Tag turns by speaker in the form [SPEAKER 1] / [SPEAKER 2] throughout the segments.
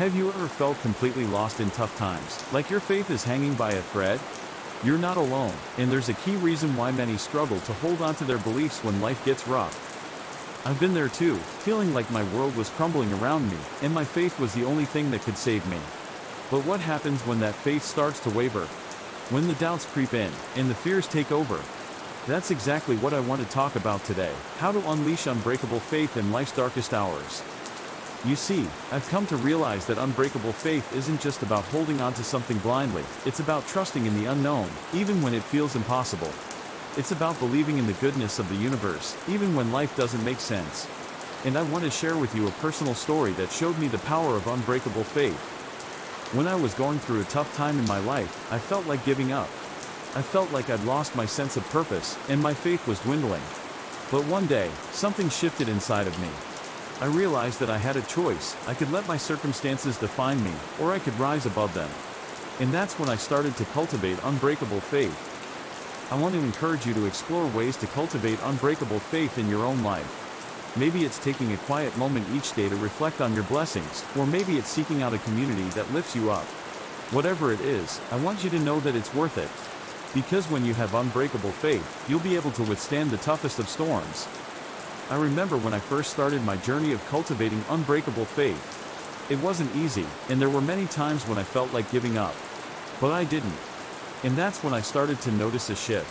[SPEAKER 1] Have you ever felt completely lost in tough times, like your faith is hanging by a thread? You're not alone, and there's a key reason why many struggle to hold on to their beliefs when life gets rough. I've been there too, feeling like my world was crumbling around me, and my faith was the only thing that could save me. But what happens when that faith starts to waver? When the doubts creep in, and the fears take over? That's exactly what I want to talk about today: how to unleash unbreakable faith in life's darkest hours. You see, I've come to realize that unbreakable faith isn't just about holding on to something blindly, it's about trusting in the unknown, even when it feels impossible. It's about believing in the goodness of the universe, even when life doesn't make sense. And I want to share with you a personal story that showed me the power of unbreakable faith. When I was going through a tough time in my life, I felt like giving up. I felt like I'd lost my sense of purpose, and my faith was dwindling. But one day, something shifted inside of me. I realized that I had a choice. I could let my circumstances define me, or I could rise above them. And that's when I started to cultivate unbreakable faith. I want to encourage you to explore ways to cultivate unbreakable faith in your own life. Maybe it's taking a quiet moment each day to reflect on your blessings, or maybe it's seeking out a community that lifts you up. Whatever it is, I want you to know that it's worth it. Because when you have unbreakable faith, you'll be able to withstand the toughest of storms. I remember when I first started my journey of cultivating unbreakable faith. It wasn't easy, and there were many times when I felt like giving up. But I didn't. And that's when I started to notice a shift.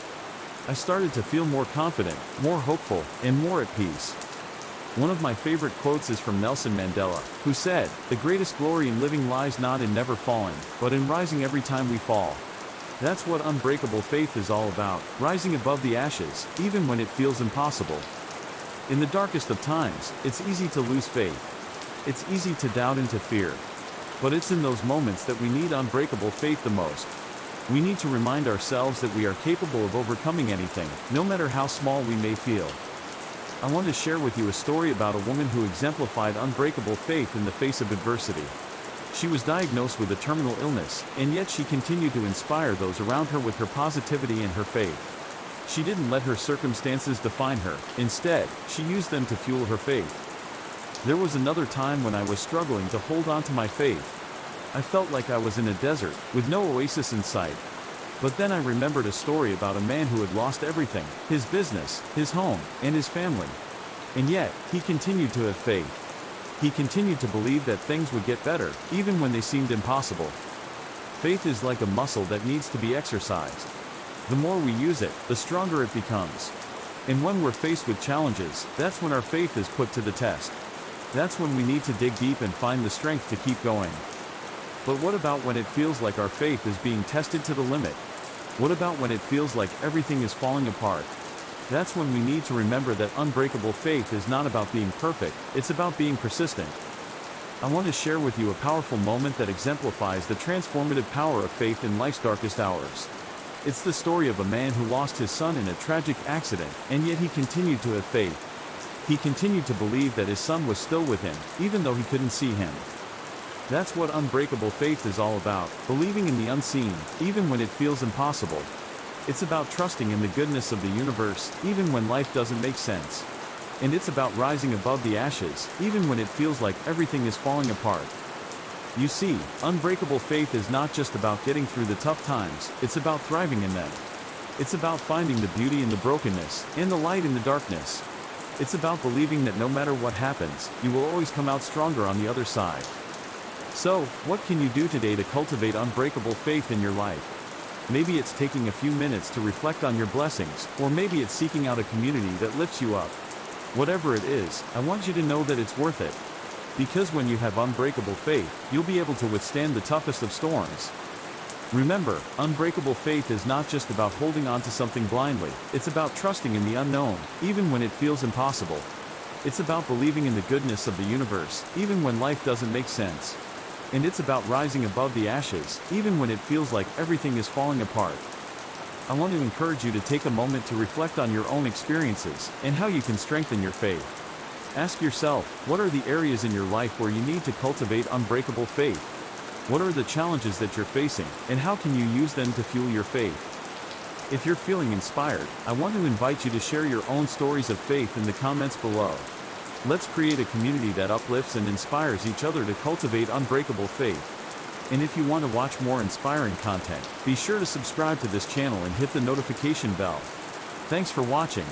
[SPEAKER 1] I started to feel more confident, more hopeful, and more at peace. One of my favorite quotes is from Nelson Mandela, who said, "The greatest glory in living lies not in never falling, but in rising every time we fall." That's what unbreakable faith is all about, rising above the ashes, even when it feels impossible. In the darkest of times, it's easy to lose faith. It's easy to doubt and to fear. But it's in those moments that we need unbreakable faith the most. We need to remind ourselves that we are capable of overcoming anything, no matter how small we may feel. I want to share with you a story about a woman who exemplified unbreakable faith in the face of adversity. She was diagnosed with a terminal illness, and yet she continued to inspire those around her with her positivity and her faith. She didn't let her circumstances define her. Instead, she used them to fuel her faith. There was another time when I was struggling to hold on to my faith. I felt like I was in a desert, with no oasis in sight. But then I remembered a story about a man who had lost everything: his business, his home, and his family. And yet, he continued to have faith. He continued to believe that things would get better, even when they seemed impossible. Faith is like a muscle that needs to be exercised. The more we use it, the stronger it becomes. And when we're faced with challenges, that's when our faith is put to the test. That's when we need to dig deep and find the strength to keep going. But what about when it feels like our faith is being tested to the limit? What about when it feels like everything is falling apart? That's when we need to remember that unbreakable faith is not about being perfect, it's about being persistent. I want to share with you a powerful moment that exemplifies the transformative power of faith in life's darkest hours. It's the story of a man who lost his son in a tragic accident, and yet he continued to have faith. He continued to believe that his son was still with him, even though he couldn't see him. That's what unbreakable faith is all about, believing in the unseen, even when it feels impossible. It's about trusting in the goodness of the universe, even when life doesn't make sense. And it's about rising above the ashes, even when it feels like everything is falling apart. You see, unbreakable faith is not just about getting through the tough times, it's about thriving in them. It's about finding the beauty in the brokenness, and the light in the darkness. It's about believing that no matter what happens, you will always come out stronger on the other side. So, what can you do today to cultivate unbreakable faith in your life? Maybe it's taking a few minutes to reflect on your blessings, or maybe it's seeking out a community that lifts you up. Whatever it is, I want you to know that it's worth it. Because when you have unbreakable faith, you'll be able to withstand the toughest of storms. Remember, unbreakable faith is not just about holding on to something blindly, it's about trusting in the unknown, even when it feels impossible. It's about believing in the goodness of the universe, even when life doesn't make sense. And it's about rising above the ashes, even when it feels like everything is falling apart. I want to encourage you to take a moment to reflect on your own experiences, and how you can strengthen your faith. Ask yourself, what are the areas in your life where you need to cultivate unbreakable faith? What are the challenges that you're facing, and how can you use them to fuel your faith? If you're feeling inspired, I want to invite you to share your own stories of faith in the comments below. Let's create a community that uplifts and inspires each other to cultivate unbreakable faith. And if you want to watch more inspiring content, be sure to subscribe to this channel and hit the notification bell. Thanks for watching.